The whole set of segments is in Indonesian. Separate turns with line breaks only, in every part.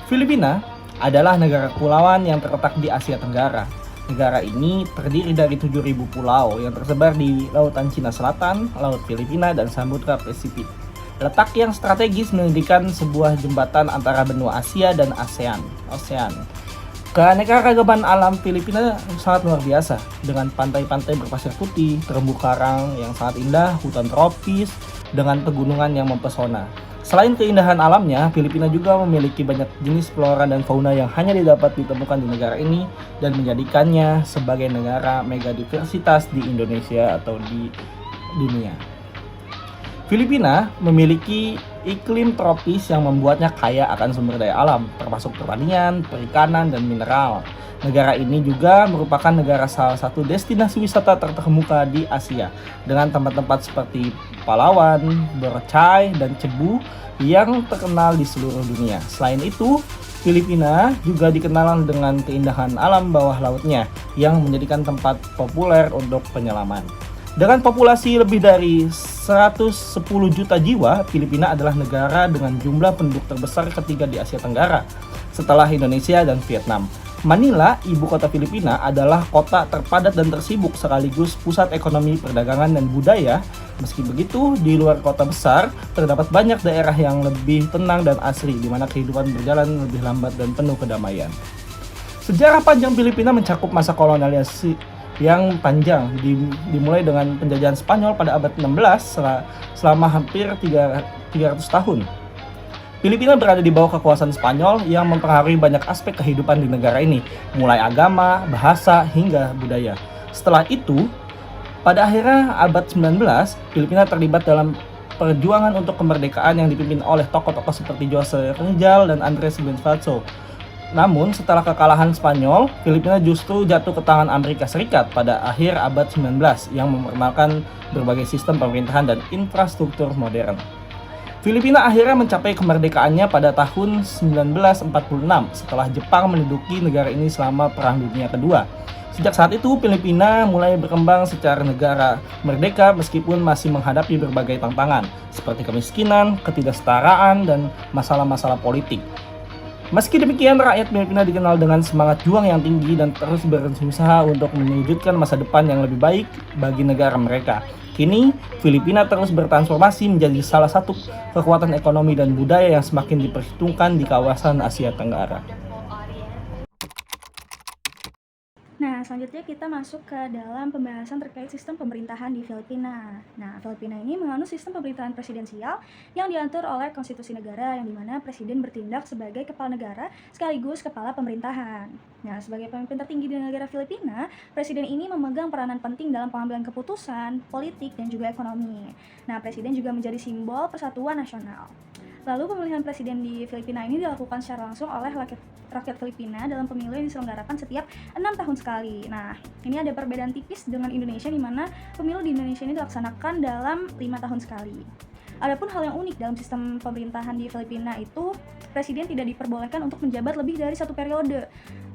Filipina adalah negara kepulauan yang terletak di Asia Tenggara. Negara ini terdiri dari 7.000 pulau yang tersebar di Lautan Cina Selatan, Laut Filipina, dan Samudra Pasifik. Letak yang strategis mendirikan sebuah jembatan antara benua Asia dan ASEAN. Keanekaragaman alam Filipina sangat luar biasa, dengan pantai-pantai berpasir putih, terumbu karang yang sangat indah, hutan tropis, dengan pegunungan yang mempesona. Selain keindahan alamnya, Filipina juga memiliki banyak jenis flora dan fauna yang hanya dapat ditemukan di negara ini dan menjadikannya sebagai negara megadiversitas di Indonesia atau di dunia. Filipina memiliki iklim tropis yang membuatnya kaya akan sumber daya alam, termasuk pertanian, perikanan, dan mineral. Negara ini juga merupakan negara salah satu destinasi wisata terkemuka di Asia, dengan tempat-tempat seperti Palawan, Boracay, dan Cebu yang terkenal di seluruh dunia. Selain itu, Filipina juga dikenal dengan keindahan alam bawah lautnya yang menjadikan tempat populer untuk penyelaman. Dengan populasi lebih dari 110 juta jiwa, Filipina adalah negara dengan jumlah penduduk terbesar ketiga di Asia Tenggara, setelah Indonesia dan Vietnam. Manila, ibu kota Filipina, adalah kota terpadat dan tersibuk sekaligus pusat ekonomi, perdagangan, dan budaya. Meski begitu, di luar kota besar, terdapat banyak daerah yang lebih tenang dan asri, di mana kehidupan berjalan lebih lambat dan penuh kedamaian. Sejarah panjang Filipina mencakup masa kolonialisasi yang panjang, dimulai dengan penjajahan Spanyol pada abad 16 selama hampir 300 tahun. Filipina berada di bawah kekuasaan Spanyol yang mempengaruhi banyak aspek kehidupan di negara ini, mulai agama, bahasa, hingga budaya. Setelah itu, pada akhirnya abad 19, Filipina terlibat dalam perjuangan untuk kemerdekaan yang dipimpin oleh tokoh-tokoh seperti Jose Rizal dan Andres Bonifacio. Namun, setelah kekalahan Spanyol, Filipina justru jatuh ke tangan Amerika Serikat pada akhir abad 19 yang memperkenalkan berbagai sistem pemerintahan dan infrastruktur modern. Filipina akhirnya mencapai kemerdekaannya pada tahun 1946 setelah Jepang menduduki negara ini selama Perang Dunia Kedua. Sejak saat itu, Filipina mulai berkembang secara negara merdeka meskipun masih menghadapi berbagai tantangan seperti kemiskinan, ketidaksetaraan, dan masalah-masalah politik. Meski demikian, rakyat Filipina dikenal dengan semangat juang yang tinggi dan terus berusaha untuk mewujudkan masa depan yang lebih baik bagi negara mereka. Kini, Filipina terus bertransformasi menjadi salah satu kekuatan ekonomi dan budaya yang semakin diperhitungkan di kawasan Asia Tenggara.
Nah, selanjutnya kita masuk ke dalam pembahasan terkait sistem pemerintahan di Filipina. Nah, Filipina ini menganut sistem pemerintahan presidensial yang diatur oleh konstitusi negara yang dimana presiden bertindak sebagai kepala negara sekaligus kepala pemerintahan. Nah, sebagai pemimpin tertinggi di negara Filipina, presiden ini memegang peranan penting dalam pengambilan keputusan, politik, dan juga ekonomi. Nah, presiden juga menjadi simbol persatuan nasional. Lalu pemilihan presiden di Filipina ini dilakukan secara langsung oleh rakyat Filipina dalam pemilu yang diselenggarakan setiap 6 tahun sekali. Nah, ini ada perbedaan tipis dengan Indonesia di mana pemilu di Indonesia ini dilaksanakan dalam 5 tahun sekali. Adapun hal yang unik dalam sistem pemerintahan di Filipina itu, presiden tidak diperbolehkan untuk menjabat lebih dari 1 periode.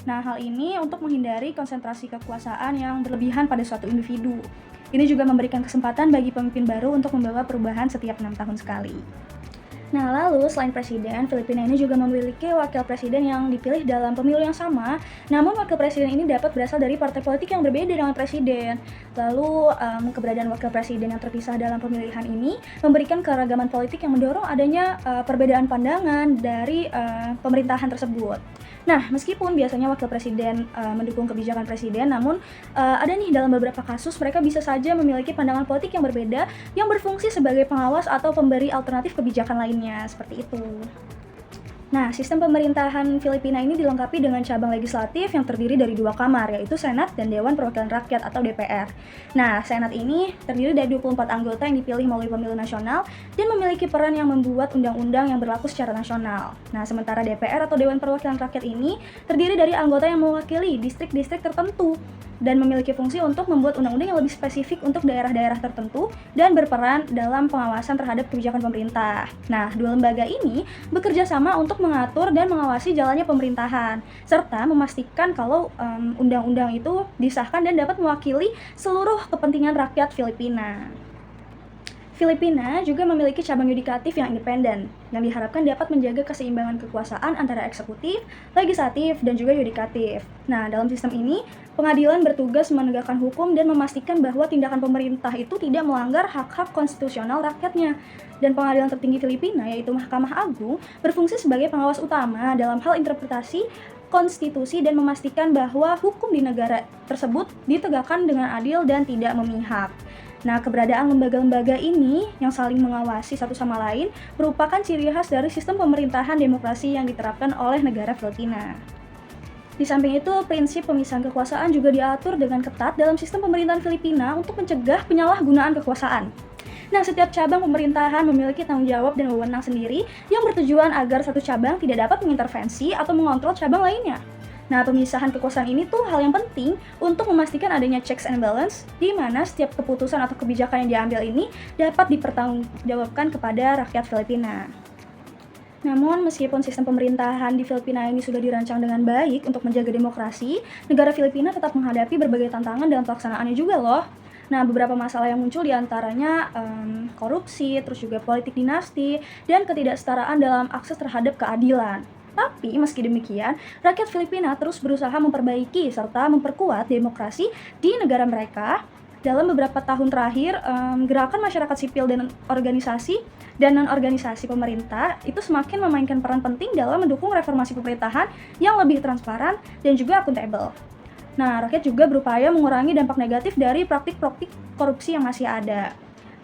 Nah, hal ini untuk menghindari konsentrasi kekuasaan yang berlebihan pada suatu individu. Ini juga memberikan kesempatan bagi pemimpin baru untuk membawa perubahan setiap 6 tahun sekali. Nah, lalu selain presiden, Filipina ini juga memiliki wakil presiden yang dipilih dalam pemilu yang sama. Namun wakil presiden ini dapat berasal dari partai politik yang berbeda dengan presiden. Lalu keberadaan wakil presiden yang terpisah dalam pemilihan ini memberikan keragaman politik yang mendorong adanya perbedaan pandangan dari pemerintahan tersebut. Nah, meskipun biasanya wakil presiden mendukung kebijakan presiden, namun ada nih dalam beberapa kasus mereka bisa saja memiliki pandangan politik yang berbeda yang berfungsi sebagai pengawas atau pemberi alternatif kebijakan lainnya, seperti itu. Nah, sistem pemerintahan Filipina ini dilengkapi dengan cabang legislatif yang terdiri dari 2 kamar, yaitu Senat dan Dewan Perwakilan Rakyat atau DPR. Nah, Senat ini terdiri dari 24 anggota yang dipilih melalui pemilu nasional dan memiliki peran yang membuat undang-undang yang berlaku secara nasional. Nah, sementara DPR atau Dewan Perwakilan Rakyat ini terdiri dari anggota yang mewakili distrik-distrik tertentu dan memiliki fungsi untuk membuat undang-undang yang lebih spesifik untuk daerah-daerah tertentu dan berperan dalam pengawasan terhadap kebijakan pemerintah. Nah, 2 lembaga ini bekerja sama untuk mengatur dan mengawasi jalannya pemerintahan, serta memastikan kalau undang-undang itu disahkan dan dapat mewakili seluruh kepentingan rakyat Filipina. Filipina juga memiliki cabang yudikatif yang independen, yang diharapkan dapat menjaga keseimbangan kekuasaan antara eksekutif, legislatif, dan juga yudikatif. Nah, dalam sistem ini, pengadilan bertugas menegakkan hukum dan memastikan bahwa tindakan pemerintah itu tidak melanggar hak-hak konstitusional rakyatnya. Dan pengadilan tertinggi Filipina, yaitu Mahkamah Agung, berfungsi sebagai pengawas utama dalam hal interpretasi konstitusi dan memastikan bahwa hukum di negara tersebut ditegakkan dengan adil dan tidak memihak. Nah, keberadaan lembaga-lembaga ini yang saling mengawasi satu sama lain merupakan ciri khas dari sistem pemerintahan demokrasi yang diterapkan oleh negara Filipina. Di samping itu, prinsip pemisahan kekuasaan juga diatur dengan ketat dalam sistem pemerintahan Filipina untuk mencegah penyalahgunaan kekuasaan. Nah, setiap cabang pemerintahan memiliki tanggung jawab dan wewenang sendiri yang bertujuan agar satu cabang tidak dapat mengintervensi atau mengontrol cabang lainnya. Nah, pemisahan kekuasaan ini tuh hal yang penting untuk memastikan adanya checks and balance, di mana setiap keputusan atau kebijakan yang diambil ini dapat dipertanggungjawabkan kepada rakyat Filipina. Namun, meskipun sistem pemerintahan di Filipina ini sudah dirancang dengan baik untuk menjaga demokrasi, negara Filipina tetap menghadapi berbagai tantangan dalam pelaksanaannya juga loh. Nah, beberapa masalah yang muncul diantaranya korupsi, terus juga politik dinasti, dan ketidaksetaraan dalam akses terhadap keadilan. Tapi, meski demikian, rakyat Filipina terus berusaha memperbaiki serta memperkuat demokrasi di negara mereka. Dalam beberapa tahun terakhir, gerakan masyarakat sipil dan organisasi dan non-organisasi pemerintah itu semakin memainkan peran penting dalam mendukung reformasi pemerintahan yang lebih transparan dan juga akuntabel. Nah, rakyat juga berupaya mengurangi dampak negatif dari praktik-praktik korupsi yang masih ada.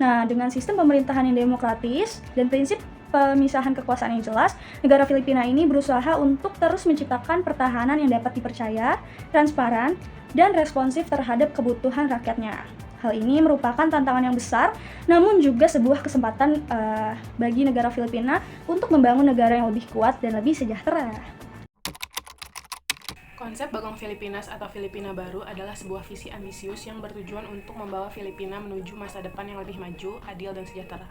Nah, dengan sistem pemerintahan yang demokratis dan prinsip pemisahan kekuasaan yang jelas, negara Filipina ini berusaha untuk terus menciptakan pertahanan yang dapat dipercaya, transparan, dan responsif terhadap kebutuhan rakyatnya. Hal ini merupakan tantangan yang besar, namun juga sebuah kesempatan bagi negara Filipina untuk membangun negara yang lebih kuat dan lebih sejahtera.
Konsep Bagong Filipinas atau Filipina Baru adalah sebuah visi ambisius yang bertujuan untuk membawa Filipina menuju masa depan yang lebih maju, adil, dan sejahtera.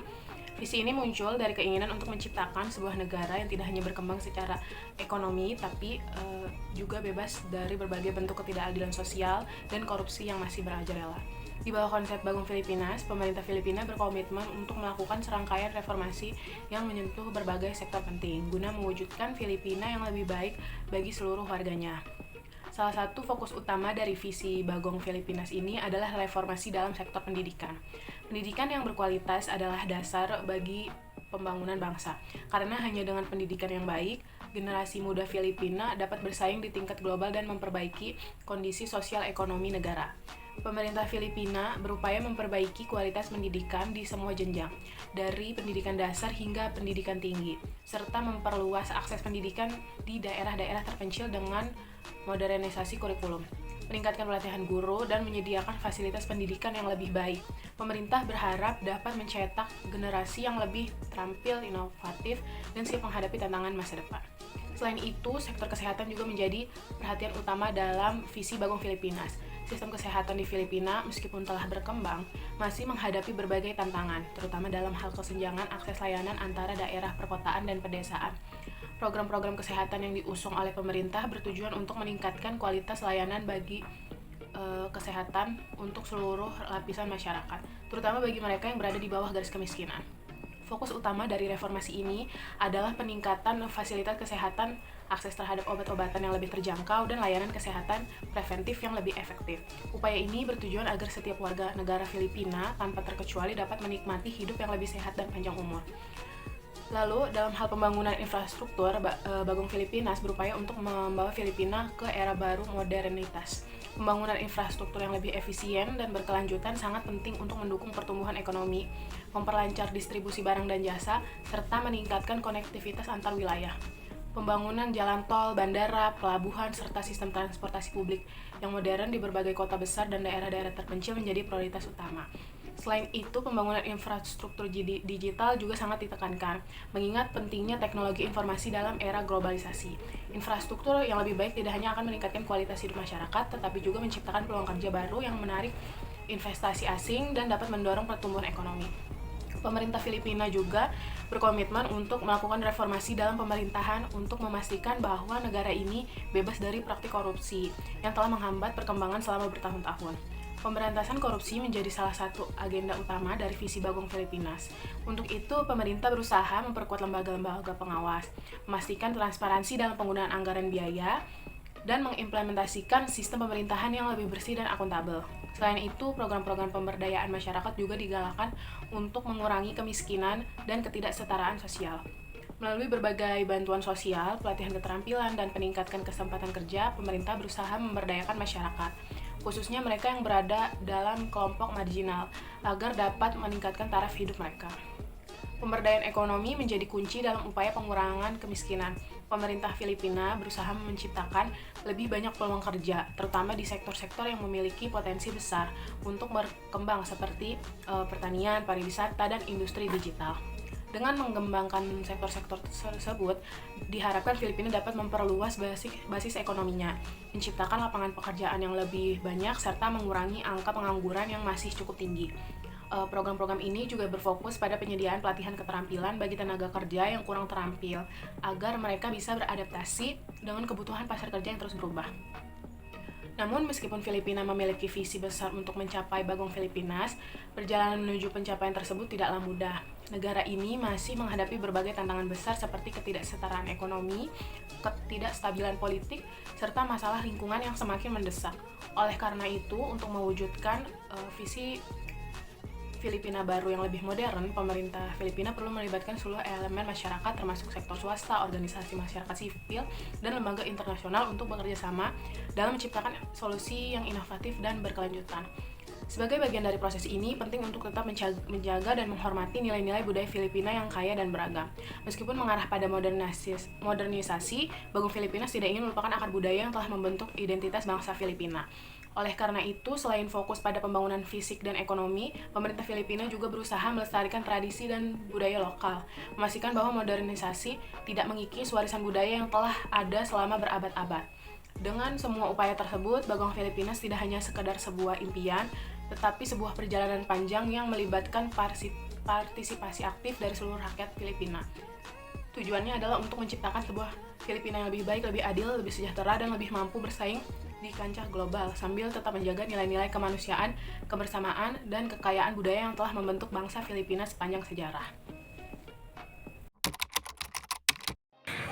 Visi ini muncul dari keinginan untuk menciptakan sebuah negara yang tidak hanya berkembang secara ekonomi, tapi juga bebas dari berbagai bentuk ketidakadilan sosial dan korupsi yang masih merajalela. Di bawah konsep Bagong Filipinas, pemerintah Filipina berkomitmen untuk melakukan serangkaian reformasi yang menyentuh berbagai sektor penting, guna mewujudkan Filipina yang lebih baik bagi seluruh warganya. Salah satu fokus utama dari visi Bagong Filipinas ini adalah reformasi dalam sektor pendidikan. Pendidikan yang berkualitas adalah dasar bagi pembangunan bangsa, karena hanya dengan pendidikan yang baik, generasi muda Filipina dapat bersaing di tingkat global dan memperbaiki kondisi sosial ekonomi negara. Pemerintah Filipina berupaya memperbaiki kualitas pendidikan di semua jenjang, dari pendidikan dasar hingga pendidikan tinggi, serta memperluas akses pendidikan di daerah-daerah terpencil dengan modernisasi kurikulum, meningkatkan pelatihan guru, dan menyediakan fasilitas pendidikan yang lebih baik. Pemerintah berharap dapat mencetak generasi yang lebih terampil, inovatif, dan siap menghadapi tantangan masa depan. Selain itu, sektor kesehatan juga menjadi perhatian utama dalam visi Bagong Filipinas. Sistem kesehatan di Filipina, meskipun telah berkembang, masih menghadapi berbagai tantangan, terutama dalam hal kesenjangan akses layanan antara daerah perkotaan dan pedesaan. Program-program kesehatan yang diusung oleh pemerintah bertujuan untuk meningkatkan kualitas layanan bagi kesehatan untuk seluruh lapisan masyarakat, terutama bagi mereka yang berada di bawah garis kemiskinan. Fokus utama dari reformasi ini adalah peningkatan fasilitas kesehatan, akses terhadap obat-obatan yang lebih terjangkau, dan layanan kesehatan preventif yang lebih efektif. Upaya ini bertujuan agar setiap warga negara Filipina tanpa terkecuali dapat menikmati hidup yang lebih sehat dan panjang umur. Lalu, dalam hal pembangunan infrastruktur, Bagong Filipinas berupaya untuk membawa Filipina ke era baru modernitas. Pembangunan infrastruktur yang lebih efisien dan berkelanjutan sangat penting untuk mendukung pertumbuhan ekonomi, memperlancar distribusi barang dan jasa, serta meningkatkan konektivitas antar wilayah. Pembangunan jalan tol, bandara, pelabuhan, serta sistem transportasi publik yang modern di berbagai kota besar dan daerah-daerah terpencil menjadi prioritas utama. Selain itu, pembangunan infrastruktur digital juga sangat ditekankan, mengingat pentingnya teknologi informasi dalam era globalisasi. Infrastruktur yang lebih baik tidak hanya akan meningkatkan kualitas hidup masyarakat, tetapi juga menciptakan peluang kerja baru yang menarik investasi asing dan dapat mendorong pertumbuhan ekonomi. Pemerintah Filipina juga berkomitmen untuk melakukan reformasi dalam pemerintahan untuk memastikan bahwa negara ini bebas dari praktik korupsi yang telah menghambat perkembangan selama bertahun-tahun. Pemberantasan korupsi menjadi salah satu agenda utama dari visi Bagong Filipinas. Untuk itu, pemerintah berusaha memperkuat lembaga-lembaga pengawas, memastikan transparansi dalam penggunaan anggaran biaya, dan mengimplementasikan sistem pemerintahan yang lebih bersih dan akuntabel. Selain itu, program-program pemberdayaan masyarakat juga digalakan untuk mengurangi kemiskinan dan ketidaksetaraan sosial. Melalui berbagai bantuan sosial, pelatihan keterampilan, dan peningkatan kesempatan kerja, pemerintah berusaha memberdayakan masyarakat, khususnya mereka yang berada dalam kelompok marginal, agar dapat meningkatkan taraf hidup mereka. Pemberdayaan ekonomi menjadi kunci dalam upaya pengurangan kemiskinan. Pemerintah Filipina berusaha menciptakan lebih banyak peluang kerja, terutama di sektor-sektor yang memiliki potensi besar untuk berkembang seperti pertanian, pariwisata, dan industri digital. Dengan mengembangkan sektor-sektor tersebut, diharapkan Filipina dapat memperluas basis ekonominya, menciptakan lapangan pekerjaan yang lebih banyak, serta mengurangi angka pengangguran yang masih cukup tinggi. Program-program ini juga berfokus pada penyediaan pelatihan keterampilan bagi tenaga kerja yang kurang terampil, agar mereka bisa beradaptasi dengan kebutuhan pasar kerja yang terus berubah. Namun, meskipun Filipina memiliki visi besar untuk mencapai Bagong Filipinas, perjalanan menuju pencapaian tersebut tidaklah mudah. Negara ini masih menghadapi berbagai tantangan besar seperti ketidaksetaraan ekonomi, ketidakstabilan politik, serta masalah lingkungan yang semakin mendesak. Oleh karena itu, untuk mewujudkan visi Filipina baru yang lebih modern, pemerintah Filipina perlu melibatkan seluruh elemen masyarakat termasuk sektor swasta, organisasi masyarakat sipil, dan lembaga internasional untuk bekerja sama dalam menciptakan solusi yang inovatif dan berkelanjutan. Sebagai bagian dari proses ini, penting untuk tetap menjaga dan menghormati nilai-nilai budaya Filipina yang kaya dan beragam. Meskipun mengarah pada modernisasi, Bagong Filipinas tidak ingin melupakan akar budaya yang telah membentuk identitas bangsa Filipina. Oleh karena itu, selain fokus pada pembangunan fisik dan ekonomi, pemerintah Filipina juga berusaha melestarikan tradisi dan budaya lokal, memastikan bahwa modernisasi tidak mengikis warisan budaya yang telah ada selama berabad-abad. Dengan semua upaya tersebut, Bagong Filipinas tidak hanya sekedar sebuah impian, tetapi sebuah perjalanan panjang yang melibatkan partisipasi aktif dari seluruh rakyat Filipina. Tujuannya adalah untuk menciptakan sebuah Filipina yang lebih baik, lebih adil, lebih sejahtera, dan lebih mampu bersaing di kancah global, sambil tetap menjaga nilai-nilai kemanusiaan, kebersamaan, dan kekayaan budaya yang telah membentuk bangsa Filipina sepanjang sejarah.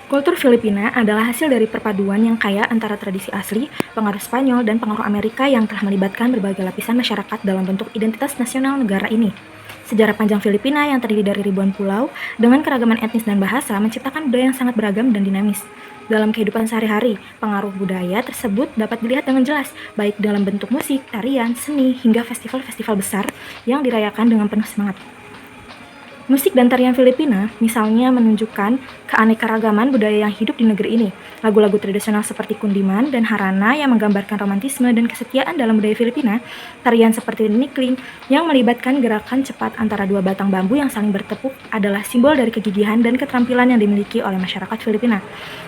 Kultur Filipina adalah hasil dari perpaduan yang kaya antara tradisi asli, pengaruh Spanyol, dan pengaruh Amerika yang telah melibatkan berbagai lapisan masyarakat dalam bentuk identitas nasional negara ini. Sejarah panjang Filipina yang terdiri dari ribuan pulau dengan keragaman etnis dan bahasa menciptakan budaya yang sangat beragam dan dinamis. Dalam kehidupan sehari-hari, pengaruh budaya tersebut dapat dilihat dengan jelas, baik dalam bentuk musik, tarian, seni, hingga festival-festival besar yang dirayakan dengan penuh semangat. Musik dan tarian Filipina misalnya menunjukkan keanekaragaman budaya yang hidup di negeri ini. Lagu-lagu tradisional seperti kundiman dan harana yang menggambarkan romantisme dan kesetiaan dalam budaya Filipina, tarian seperti nikling yang melibatkan gerakan cepat antara dua batang bambu yang saling bertepuk adalah simbol dari kegigihan dan keterampilan yang dimiliki oleh masyarakat Filipina.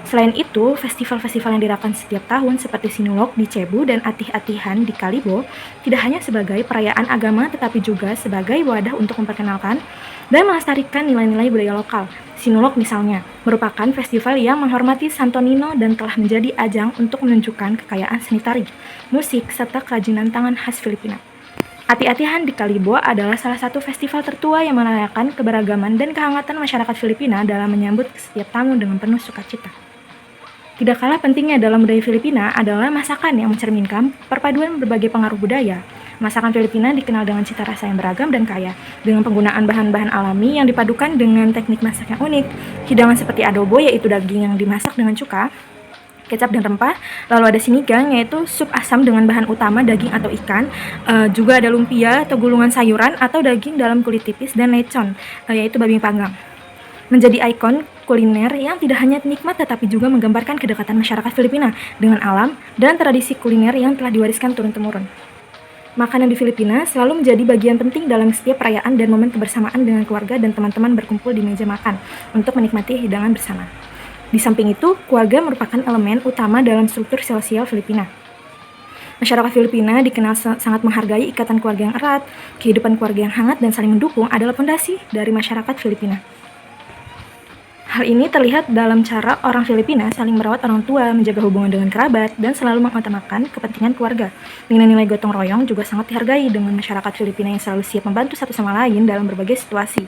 Selain itu, festival-festival yang dirayakan setiap tahun seperti Sinulog di Cebu dan Atih-Atihan di Kalibo tidak hanya sebagai perayaan agama tetapi juga sebagai wadah untuk memperkenalkan dan melestarikan nilai-nilai budaya lokal. Sinulog misalnya merupakan festival yang menghormati Santo Nino dan telah menjadi ajang untuk menunjukkan kekayaan seni tari, musik, serta kerajinan tangan khas Filipina. Atih-Atihan di Kalibo adalah salah satu festival tertua yang merayakan keberagaman dan kehangatan masyarakat Filipina dalam menyambut setiap tamu dengan penuh sukacita. Tidak kalah pentingnya dalam budaya Filipina adalah masakan yang mencerminkan perpaduan berbagai pengaruh budaya. Masakan Filipina dikenal dengan cita rasa yang beragam dan kaya, dengan penggunaan bahan-bahan alami yang dipadukan dengan teknik masak yang unik. Hidangan seperti adobo, yaitu daging yang dimasak dengan cuka, kecap dan rempah. Lalu ada sinigang, yaitu sup asam dengan bahan utama daging atau ikan. Juga ada lumpia atau gulungan sayuran atau daging dalam kulit tipis, dan lechon, yaitu babi panggang. Menjadi ikon kuliner yang tidak hanya nikmat tetapi juga menggambarkan kedekatan masyarakat Filipina dengan alam dan tradisi kuliner yang telah diwariskan turun-temurun. Makanan di Filipina selalu menjadi bagian penting dalam setiap perayaan dan momen kebersamaan dengan keluarga dan teman-teman berkumpul di meja makan untuk menikmati hidangan bersama. Di samping itu, keluarga merupakan elemen utama dalam struktur sosial Filipina. Masyarakat Filipina dikenal sangat menghargai ikatan keluarga yang erat. Kehidupan keluarga yang hangat dan saling mendukung adalah fondasi dari masyarakat Filipina. Hal ini terlihat dalam cara orang Filipina saling merawat orang tua, menjaga hubungan dengan kerabat, dan selalu mengutamakan kepentingan keluarga. Nilai-nilai gotong royong juga sangat dihargai dengan masyarakat Filipina yang selalu siap membantu satu sama lain dalam berbagai situasi.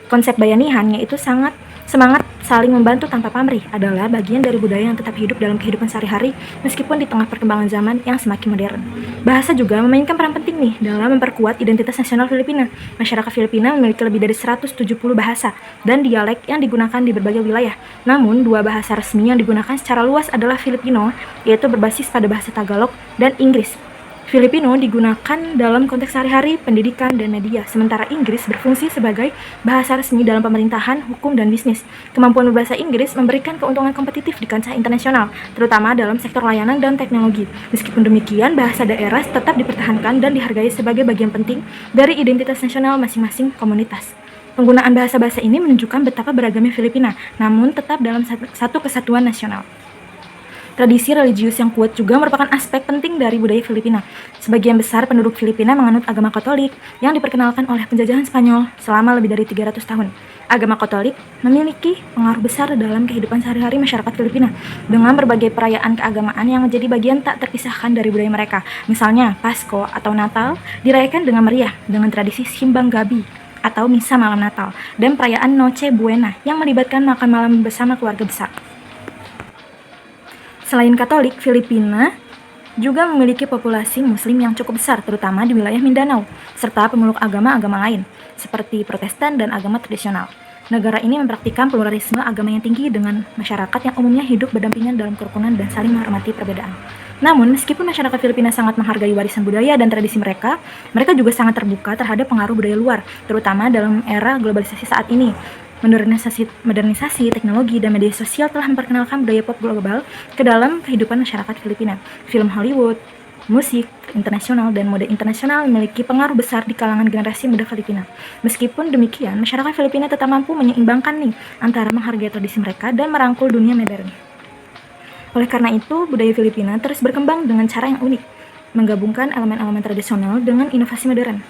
Konsep bayanihan, yaitu semangat saling membantu tanpa pamrih, adalah bagian dari budaya yang tetap hidup dalam kehidupan sehari-hari meskipun di tengah perkembangan zaman yang semakin modern. Bahasa juga memainkan peran penting nih dalam memperkuat identitas nasional Filipina. Masyarakat Filipina memiliki lebih dari 170 bahasa dan dialek yang digunakan di berbagai wilayah. Namun, dua bahasa resmi yang digunakan secara luas adalah Filipino, yaitu berbasis pada bahasa Tagalog, dan Inggris. Filipino digunakan dalam konteks sehari-hari, pendidikan, dan media, sementara Inggris berfungsi sebagai bahasa resmi dalam pemerintahan, hukum, dan bisnis. Kemampuan berbahasa Inggris memberikan keuntungan kompetitif di kancah internasional, terutama dalam sektor layanan dan teknologi. Meskipun demikian, bahasa daerah tetap dipertahankan dan dihargai sebagai bagian penting dari identitas nasional masing-masing komunitas. Penggunaan bahasa-bahasa ini menunjukkan betapa beragamnya Filipina, namun tetap dalam satu kesatuan nasional. Tradisi religius yang kuat juga merupakan aspek penting dari budaya Filipina. Sebagian besar penduduk Filipina menganut agama Katolik yang diperkenalkan oleh penjajahan Spanyol selama lebih dari 300 tahun. Agama Katolik memiliki pengaruh besar dalam kehidupan sehari-hari masyarakat Filipina dengan berbagai perayaan keagamaan yang menjadi bagian tak terpisahkan dari budaya mereka. Misalnya, Pasko atau Natal dirayakan dengan meriah dengan tradisi Simbang Gabi atau Misa Malam Natal, dan perayaan Noche Buena yang melibatkan makan malam bersama keluarga besar. Selain Katolik, Filipina juga memiliki populasi Muslim yang cukup besar, terutama di wilayah Mindanao, serta pemeluk agama-agama lain, seperti Protestan dan agama tradisional. Negara ini mempraktikkan pluralisme agama yang tinggi dengan masyarakat yang umumnya hidup berdampingan dalam kerukunan dan saling menghormati perbedaan. Namun, meskipun masyarakat Filipina sangat menghargai warisan budaya dan tradisi mereka, mereka juga sangat terbuka terhadap pengaruh budaya luar, terutama dalam era globalisasi saat ini. Modernisasi teknologi dan media sosial telah memperkenalkan budaya pop global ke dalam kehidupan masyarakat Filipina. Film Hollywood, musik internasional, dan mode internasional memiliki pengaruh besar di kalangan generasi muda Filipina. Meskipun demikian, masyarakat Filipina tetap mampu menyeimbangkan nih antara menghargai tradisi mereka dan merangkul dunia modern. Oleh karena itu, budaya Filipina terus berkembang dengan cara yang unik, menggabungkan elemen-elemen tradisional dengan inovasi modern.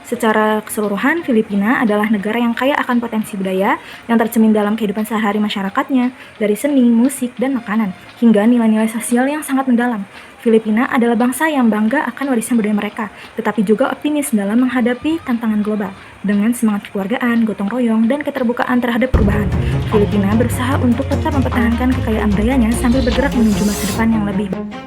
Secara keseluruhan, Filipina adalah negara yang kaya akan potensi budaya yang tercermin dalam kehidupan sehari-hari masyarakatnya, dari seni, musik, dan makanan, hingga nilai-nilai sosial yang sangat mendalam. Filipina adalah bangsa yang bangga akan warisan budaya mereka, tetapi juga optimis dalam menghadapi tantangan global. Dengan semangat kekeluargaan, gotong royong, dan keterbukaan terhadap perubahan, Filipina berusaha untuk tetap mempertahankan kekayaan budayanya sambil bergerak menuju masa depan yang lebih baik.